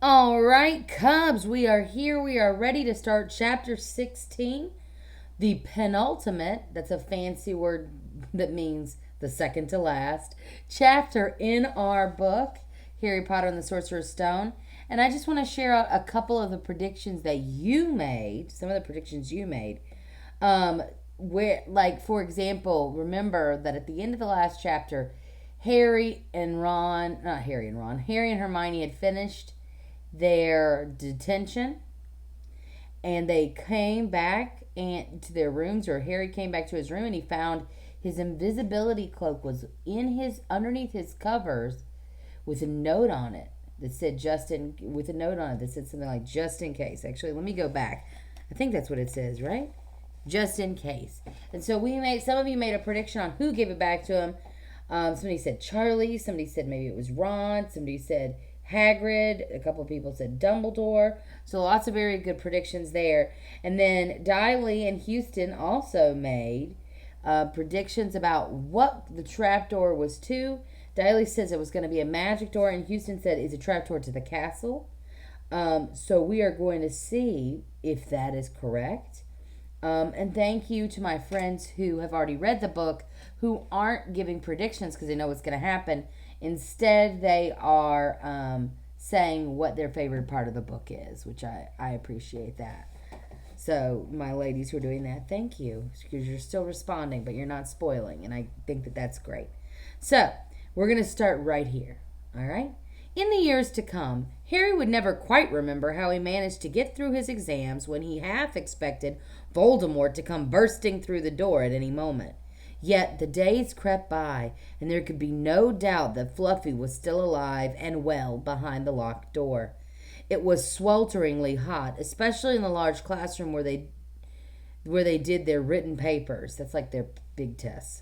All right, Cubs, we are here. We are ready to start chapter 16, the penultimate. That's a fancy word that means the second to last chapter in our book, Harry Potter and the Sorcerer's Stone. And I just want to share out a couple of the predictions that you made, some of the predictions you made. Um, like, for example, remember that at the end of the last chapter, Harry and Hermione had finished their detention, and they came back and to their rooms, or Harry came back to his room, and he found his invisibility cloak was in his underneath his covers with a note on it that said something like just in case. Actually, let me go back. I think that's what it says, right? Just in case. And so some of you made a prediction on who gave it back to him. Somebody said Charlie, somebody said maybe it was Ron, somebody said Hagrid, a couple of people said Dumbledore. So lots of very good predictions there. And then Diley and Houston also made predictions about what the trapdoor was to. Diley says it was going to be a magic door, and Houston said it's a trapdoor to the castle. So we are going to see if that is correct. And thank you to my friends who have already read the book, who aren't giving predictions because they know what's going to happen. Instead, they are saying what their favorite part of the book is, which I appreciate that. So, my ladies who are doing that, thank you, because you're still responding, but you're not spoiling, and I think that that's great. So, we're going to start right here, all right? In the years to come, Harry would never quite remember how he managed to get through his exams when he half expected Voldemort to come bursting through the door at any moment. Yet the days crept by, and there could be no doubt that Fluffy was still alive and well behind the locked door. It was swelteringly hot, especially in the large classroom where they did their written papers. That's like their big tests.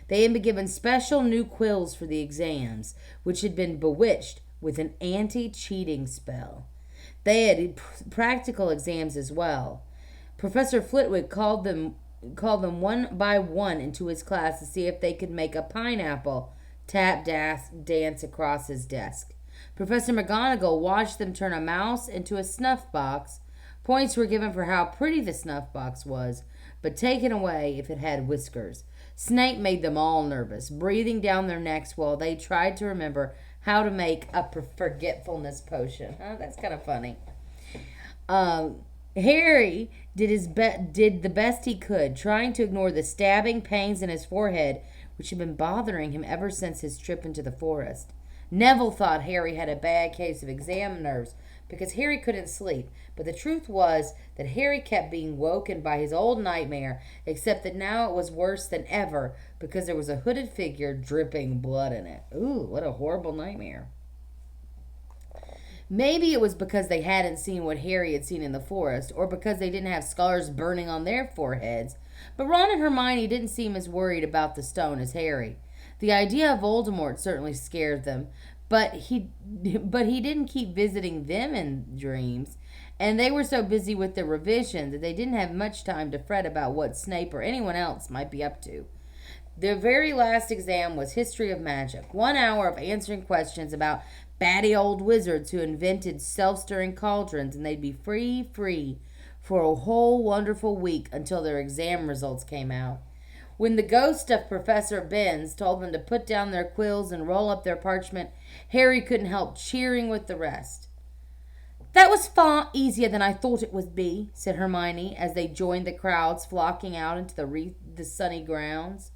They had been given special new quills for the exams, which had been bewitched with an anti-cheating spell. They had practical exams as well. Professor Flitwick called them one by one into his class to see if they could make a pineapple dance across his desk. Professor McGonagall watched them turn a mouse into a snuff box. Points were given for how pretty the snuff box was, but taken away if it had whiskers. Snape made them all nervous, breathing down their necks while they tried to remember how to make a forgetfulness potion. That's kind of funny. Harry did the best he could, trying to ignore the stabbing pains in his forehead, which had been bothering him ever since his trip into the forest. Neville thought Harry had a bad case of exam nerves because Harry couldn't sleep, but the truth was that Harry kept being woken by his old nightmare, except that now it was worse than ever because there was a hooded figure dripping blood in it. Ooh, what a horrible nightmare. Maybe it was because they hadn't seen what Harry had seen in the forest, or because they didn't have scars burning on their foreheads, but Ron and Hermione didn't seem as worried about the stone as Harry. The idea of Voldemort certainly scared them, but he didn't keep visiting them in dreams, and they were so busy with their revision that they didn't have much time to fret about what Snape or anyone else might be up to. Their very last exam was History of Magic, 1 hour of answering questions about batty old wizards who invented self-stirring cauldrons, and they'd be free for a whole wonderful week until their exam results came out. When the ghost of Professor Binns told them to put down their quills and roll up their parchment, Harry couldn't help cheering with the rest. "That was far easier than I thought it would be," said Hermione as they joined the crowds flocking out into the sunny grounds.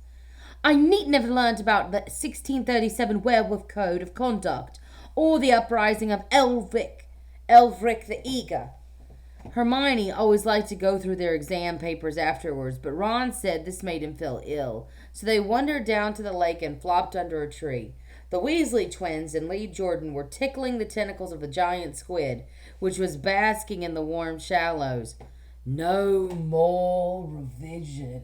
"I needn't have learnt about the 1637 Werewolf Code of Conduct, or the uprising of Elfric the Eager." Hermione always liked to go through their exam papers afterwards, but Ron said this made him feel ill, so they wandered down to the lake and flopped under a tree. The Weasley twins and Lee Jordan were tickling the tentacles of the giant squid, which was basking in the warm shallows. "No more revision,"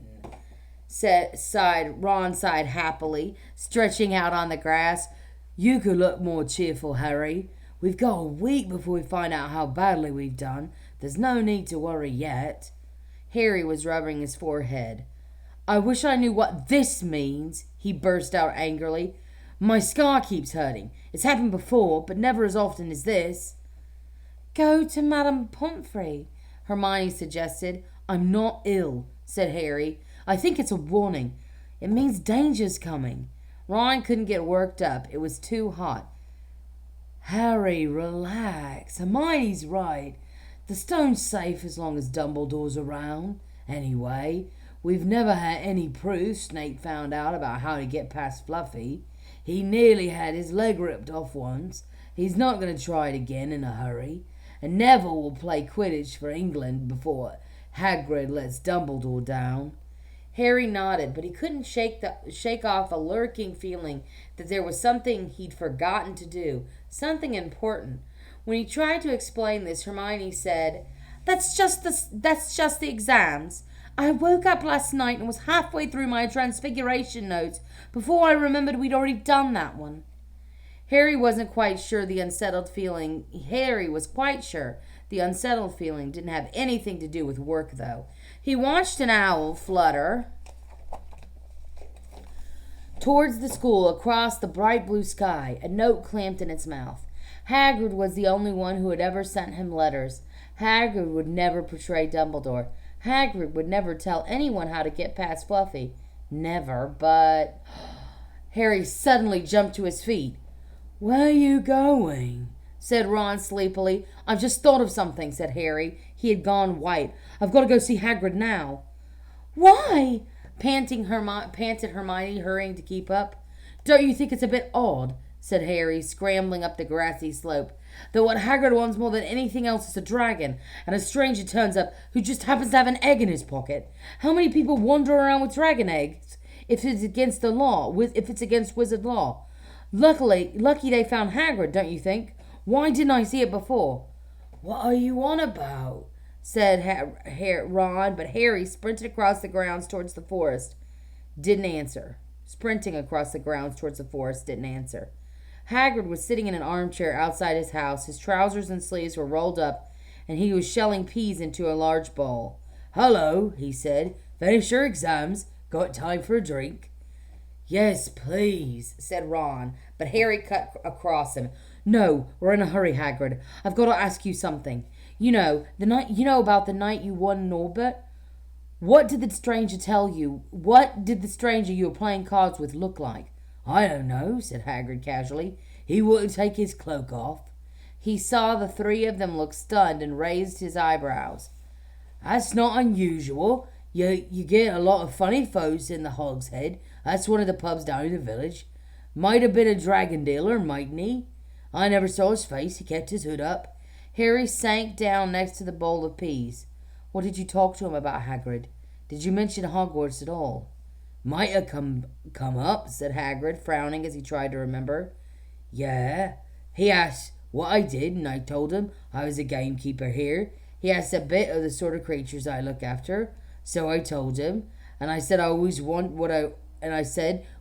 Ron sighed happily, stretching out on the grass. "You could look more cheerful, Harry. We've got a week before we find out how badly we've done. There's no need to worry yet." Harry was rubbing his forehead. "I wish I knew what this means," he burst out angrily. "My scar keeps hurting. It's happened before, but never as often as this." Go to Madame Pomfrey, Hermione suggested. I'm not ill, said Harry. I think it's a warning. It means danger's coming. Ron couldn't get worked up. It was too hot. Harry, relax. Hermione's right. The stone's safe as long as Dumbledore's around. Anyway, we've never had any proof Snape found out about how to get past Fluffy. He nearly had his leg ripped off once. He's not going to try it again in a hurry. And Neville will play Quidditch for England before Hagrid lets Dumbledore down. Harry nodded, but he couldn't shake off a lurking feeling that there was something he'd forgotten to do, something important. When he tried to explain this, Hermione said, That's just the exams. I woke up last night and was halfway through my Transfiguration notes before I remembered we'd already done that one. Harry was quite sure the unsettled feeling didn't have anything to do with work, though. He watched an owl flutter towards the school across the bright blue sky, a note clamped in its mouth. Hagrid was the only one who had ever sent him letters. Hagrid would never betray Dumbledore. Hagrid would never tell anyone how to get past Fluffy. Never, but... Harry suddenly jumped to his feet. Where are you going? Said Ron sleepily. I've just thought of something, said Harry. He had gone white. I've got to go see Hagrid now. Why? Panted Hermione, hurrying to keep up. Don't you think it's a bit odd, said Harry, scrambling up the grassy slope, that what Hagrid wants more than anything else is a dragon, and a stranger turns up who just happens to have an egg in his pocket? How many people wander around with dragon eggs if it's against the law, if it's against wizard law? Lucky they found Hagrid, don't you think? Why didn't I see it before? What are you on about? Said Ron, but Harry sprinted across the grounds towards the forest. Didn't answer. Sprinting across the grounds towards the forest didn't answer. Hagrid was sitting in an armchair outside his house. His trousers and sleeves were rolled up, and he was shelling peas into a large bowl. Hello, he said. Finish your exams? Got time for a drink? Yes, please, said Ron, but Harry cut across him. No, we're in a hurry, Hagrid. I've got to ask you something. You know about the night you won Norbert? What did the stranger tell you? What did the stranger you were playing cards with look like? I don't know, said Hagrid casually. He wouldn't take his cloak off. He saw the three of them look stunned and raised his eyebrows. That's not unusual. You get a lot of funny folks in the Hog's Head. That's one of the pubs down in the village. Might have been a dragon dealer, mightn't he? I never saw his face. He kept his hood up. Harry sank down next to the bowl of peas. What did you talk to him about, Hagrid? Did you mention Hogwarts at all? Might have come up, said Hagrid, frowning as he tried to remember. Yeah. He asked what I did, and I told him I was a gamekeeper here. He asked a bit of the sort of creatures I look after, so I told him, and I said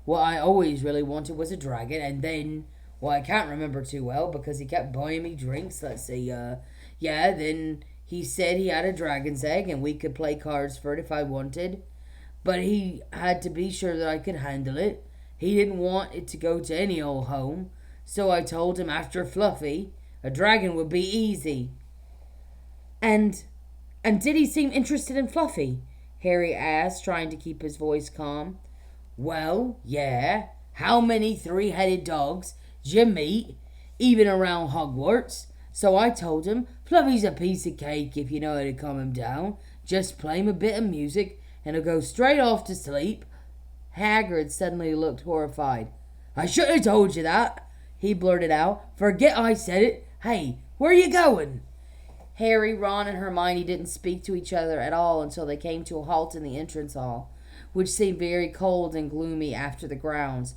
what I always really wanted was a dragon, and then, well, I can't remember too well because he kept buying me drinks. Let's see, then he said he had a dragon's egg and we could play cards for it if I wanted, but he had to be sure that I could handle it. He didn't want it to go to any old home, so I told him after Fluffy, a dragon would be easy. And did he seem interested in Fluffy? Harry asked, trying to keep his voice calm. Well, yeah. How many three-headed dogs did you meet, even around Hogwarts? So I told him, Fluffy's a piece of cake if you know how to calm him down. Just play him a bit of music, and he'll go straight off to sleep. Hagrid suddenly looked horrified. I should have told you that, he blurted out. Forget I said it. Hey, where are you going? Harry, Ron, and Hermione didn't speak to each other at all until they came to a halt in the entrance hall, which seemed very cold and gloomy after the grounds.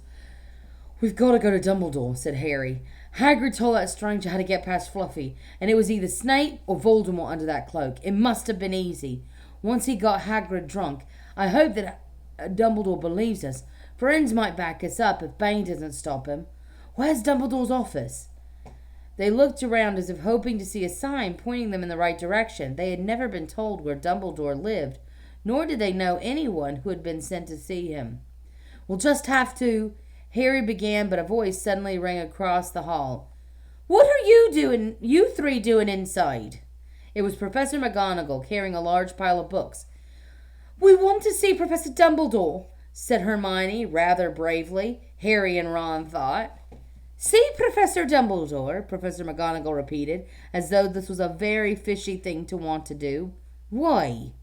We've got to go to Dumbledore, said Harry. Hagrid told that stranger how to get past Fluffy, and it was either Snape or Voldemort under that cloak. It must have been easy. Once he got Hagrid drunk, I hope that Dumbledore believes us. Friends might back us up if Bane doesn't stop him. Where's Dumbledore's office? They looked around as if hoping to see a sign pointing them in the right direction. They had never been told where Dumbledore lived, nor did they know anyone who had been sent to see him. We'll just have to... Harry began, but a voice suddenly rang across the hall. What are you three doing inside? It was Professor McGonagall carrying a large pile of books. We want to see Professor Dumbledore, said Hermione rather bravely. Harry and Ron thought. See Professor Dumbledore, Professor McGonagall repeated, as though this was a very fishy thing to want to do. Why?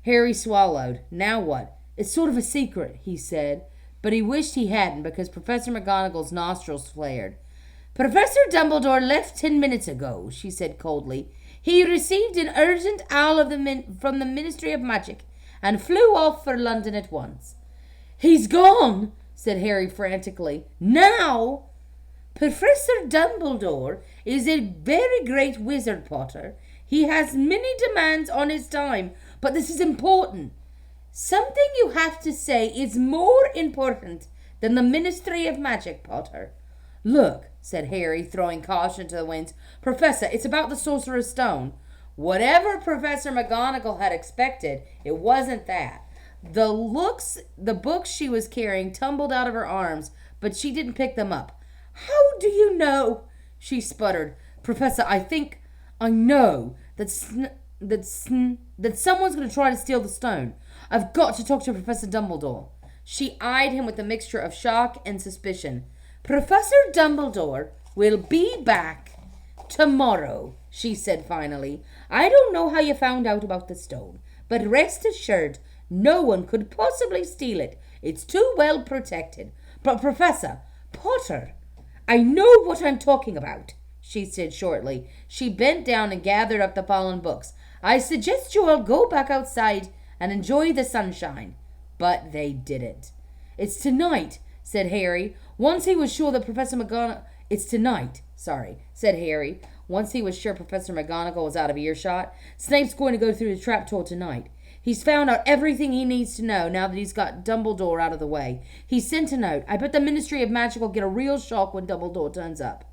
Harry swallowed. Now what? It's sort of a secret, he said, but he wished he hadn't because Professor McGonagall's nostrils flared. Professor Dumbledore left 10 minutes ago, she said coldly. He received an urgent owl from the Ministry of Magic and flew off for London at once. He's gone, said Harry frantically. Now? Professor Dumbledore is a very great wizard, Potter. He has many demands on his time, but this is important. Something you have to say is more important than the Ministry of Magic, Potter. Look, said Harry, throwing caution to the winds. Professor, it's about the Sorcerer's Stone. Whatever Professor McGonagall had expected, it wasn't that. The books she was carrying tumbled out of her arms, but she didn't pick them up. How do you know? She sputtered. Professor, I know that someone's going to try to steal the stone. I've got to talk to Professor Dumbledore. She eyed him with a mixture of shock and suspicion. Professor Dumbledore will be back tomorrow, she said finally. I don't know how you found out about the stone, but rest assured, no one could possibly steal it. It's too well protected. But Professor Potter, I know what I'm talking about, she said shortly. She bent down and gathered up the fallen books. I suggest you all go back outside and enjoy the sunshine. But they didn't. It's tonight, said Harry. Once he was sure that Professor McGonagall... It's tonight, said Harry. Once he was sure Professor McGonagall was out of earshot. Snape's going to go through the trapdoor tonight. He's found out everything he needs to know now that he's got Dumbledore out of the way. He sent a note. I bet the Ministry of Magic will get a real shock when Dumbledore turns up.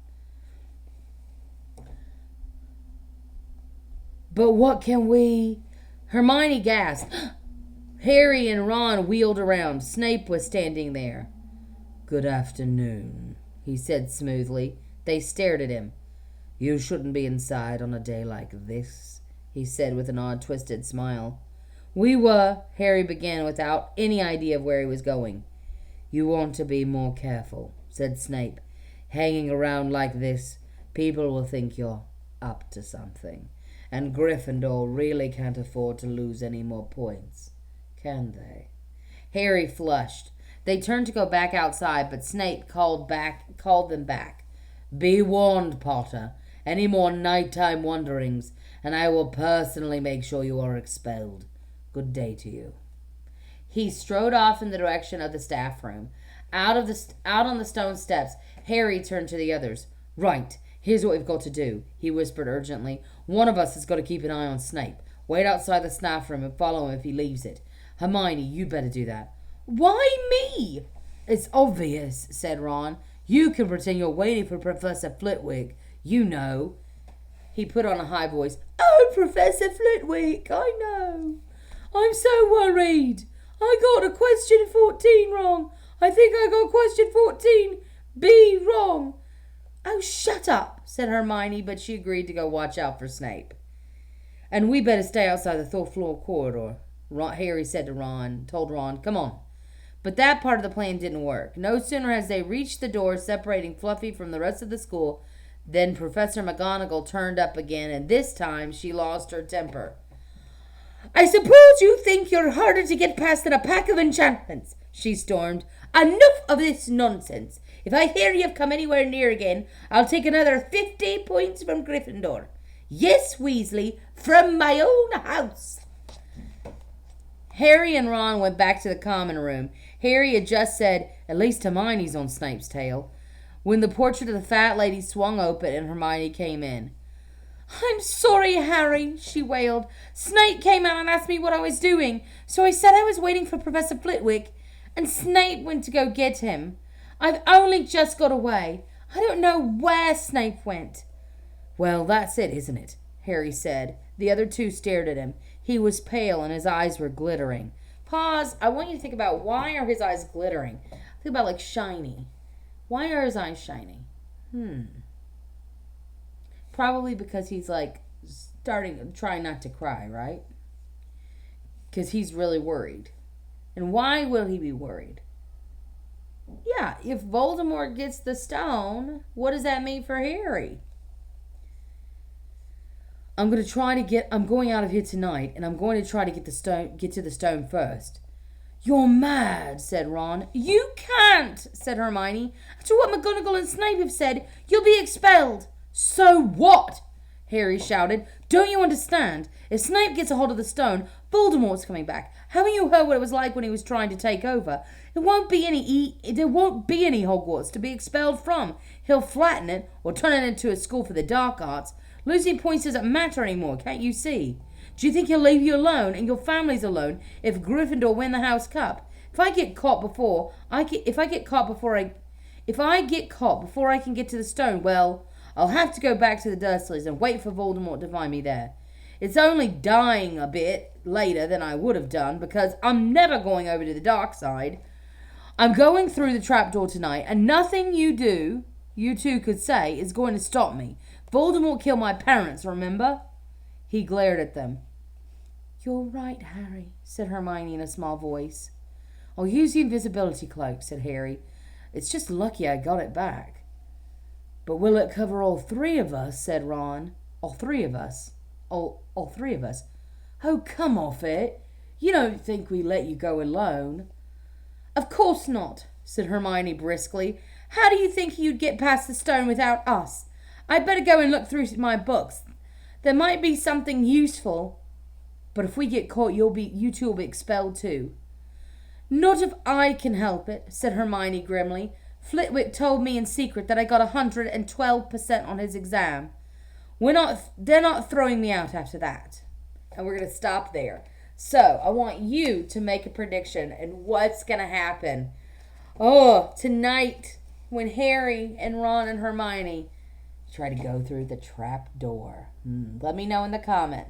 But what can we... Hermione gasped. Harry and Ron wheeled around. Snape was standing there. Good afternoon, he said smoothly. They stared at him. You shouldn't be inside on a day like this, he said with an odd twisted smile. We were, Harry began without any idea of where he was going. You want to be more careful, said Snape. Hanging around like this, people will think you're up to something. And Gryffindor really can't afford to lose any more points, can they? Harry flushed. They turned to go back outside, but Snape called them back. Be warned, Potter. Any more nighttime wanderings, and I will personally make sure you are expelled. Good day to you. He strode off in the direction of the staff room. Out on the stone steps, Harry turned to the others. Right, here's what we've got to do, he whispered urgently. One of us has got to keep an eye on Snape. Wait outside the staff room and follow him if he leaves it. Hermione, you better do that. Why me? It's obvious, said Ron. You can pretend you're waiting for Professor Flitwick. You know. He put on a high voice. Oh, Professor Flitwick, I know. I'm so worried. I got a question 14 wrong. I think I got question 14B wrong. Oh, shut up, said Hermione, but she agreed to go watch out for Snape. And we better stay outside the third floor corridor, Harry said to Ron, told Ron, come on. But that part of the plan didn't work. No sooner had they reached the door separating Fluffy from the rest of the school than Professor McGonagall turned up again, and this time she lost her temper. I suppose you think you're harder to get past than a pack of enchantments, she stormed. Enough of this nonsense. If I hear you've come anywhere near again, I'll take another 50 points from Gryffindor. Yes, Weasley, from my own house. Harry and Ron went back to the common room. Harry had just said, at least Hermione's on Snape's tail, when the portrait of the fat lady swung open and Hermione came in. I'm sorry, Harry, she wailed. Snape came out and asked me what I was doing, so I said I was waiting for Professor Flitwick, and Snape went to go get him. I've only just got away. I don't know where Snape went. Well, that's it, isn't it? Harry said. The other two stared at him. He was pale and his eyes were glittering. Pause. I want you to think about, why are his eyes glittering? Think about like shiny. Why are his eyes shiny? Probably because he's like trying not to cry, right? Because he's really worried. And why will he be worried? Yeah, if Voldemort gets the stone, what does that mean for Harry? I'm going out of here tonight, and I'm going to try to get to the stone first. You're mad, said Ron. You can't, said Hermione. After what McGonagall and Snape have said, you'll be expelled. So what? Harry shouted. Don't you understand? If Snape gets a hold of the stone, Voldemort's coming back. Haven't you heard what it was like when he was trying to take over? There won't be any Hogwarts to be expelled from. He'll flatten it or turn it into a school for the dark arts. Losing points doesn't matter anymore, can't you see? Do you think he'll leave you alone and your families alone if Gryffindor win the House Cup? If I get caught before I can get to the stone, well, I'll have to go back to the Dursleys and wait for Voldemort to find me there. It's only dying a bit later than I would have done because I'm never going over to the dark side. I'm going through the trapdoor tonight, and nothing you two could say is going to stop me. Voldemort killed my parents, remember? He glared at them. You're right, Harry, said Hermione in a small voice. I'll use the invisibility cloak, said Harry. It's just lucky I got it back. But will it cover all three of us, said Ron. All three of us. All three of us. Oh, come off it. You don't think we let you go alone. Of course not, said Hermione briskly. How do you think you'd get past the stone without us? I'd better go and look through my books. There might be something useful. But if we get caught, you two will be expelled too. Not if I can help it, said Hermione grimly. Flitwick told me in secret that I got 112% on his exam. They're not throwing me out after that. And we're going to stop there. So, I want you to make a prediction and what's going to happen. Oh, tonight when Harry and Ron and Hermione try to go through the trap door. Let me know in the comments.